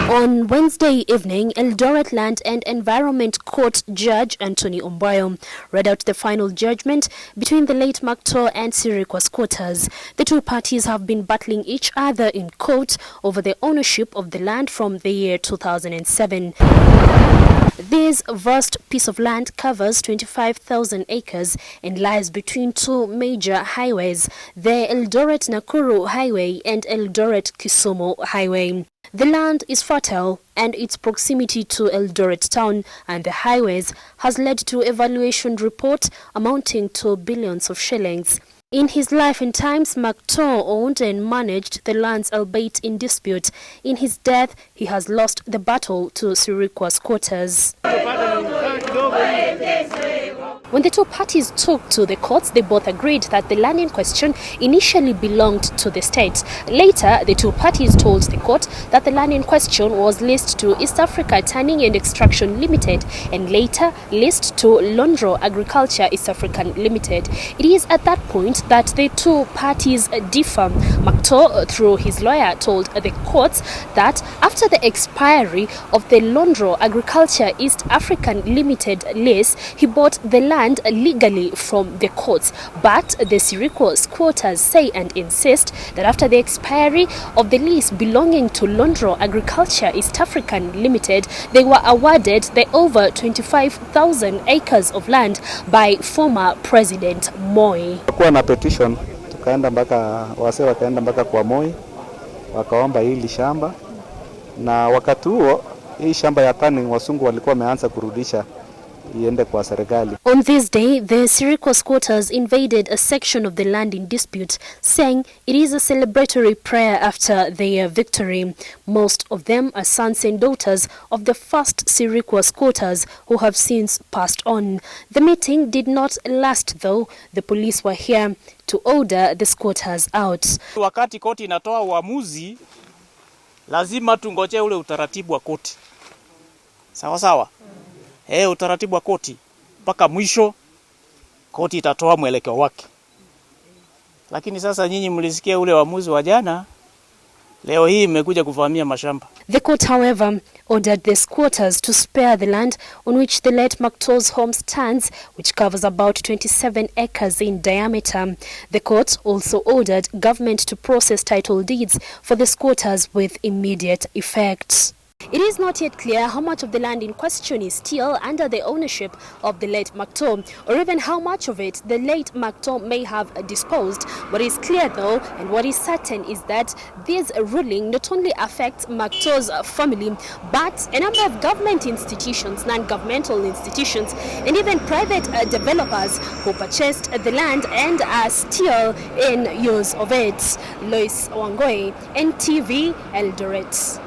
On Wednesday evening, Eldoret Land and Environment Court Judge Anthony Ombayo read out the final judgment between the late Makto and Sirikwa squatters. The two parties have been battling each other in court over the ownership of the land from the year 2007. This vast piece of land covers 25,000 acres and lies between two major highways, the Eldoret-Nakuru Highway and Eldoret-Kisumu Highway. The land is fertile, and its proximity to Eldoret town and the highways has led to a valuation report amounting to billions of shillings. In his life and times, Makto owned and managed the lands albeit in dispute. In his death, he has lost the battle to Sirikwa squatters. When the two parties took to the courts, they both agreed that the land in question initially belonged to the state. Later, the two parties told the court that the land in question was leased to East Africa Tanning and Extraction Limited and later leased to Londro Agriculture East African Limited. It is at that point that the two parties differ. Makto, through his lawyer, told the courts that after the expiry of the Londro Agriculture East African Limited lease, he bought the land legally from the courts, but the Sirikwa squatters say and insist that after the expiry of the lease belonging to Londro Agriculture East African Limited, they were awarded the over 25,000 acres of land by former President Moi. Kwa na petition tukaenda mpaka kwa Moi wakaomba hili shamba, na wakati huo hii shamba ya tanning wasungu walikuwa wameanza kurudisha iende kwa serikali. On this day, the Sirikwa squatters invaded a section of the land in dispute, saying it is a celebratory prayer after their victory. Most of them are sons and daughters of the first Sirikwa squatters who have since passed on. The meeting did not last though. The police were here to order the squatters out. Wakati koti inatoa uamuzi, lazima tungoje ule utaratibu wa koti. Sawa sawa? Utaratibu wa koti mpaka mwisho koti itatoa mwelekeo wake. Lakini sasa nyinyi mlisikia ule uamuzi wa jana, leo hii mmekuja kuvamia mashamba. The court, however, ordered the squatters to spare the land on which the late Makto's home stands, which covers about 27 acres in diameter. The court also ordered government to process title deeds for the squatters with immediate effect. It is not yet clear how much of the land in question is still under the ownership of the late Makto, or even how much of it the late Makto may have disposed. What is clear though, and what is certain, is that this ruling not only affects Makto's family, but a number of government institutions, non-governmental institutions, and even private developers who purchased the land and are still in use of it. Loise Wangui, NTV, Eldoret.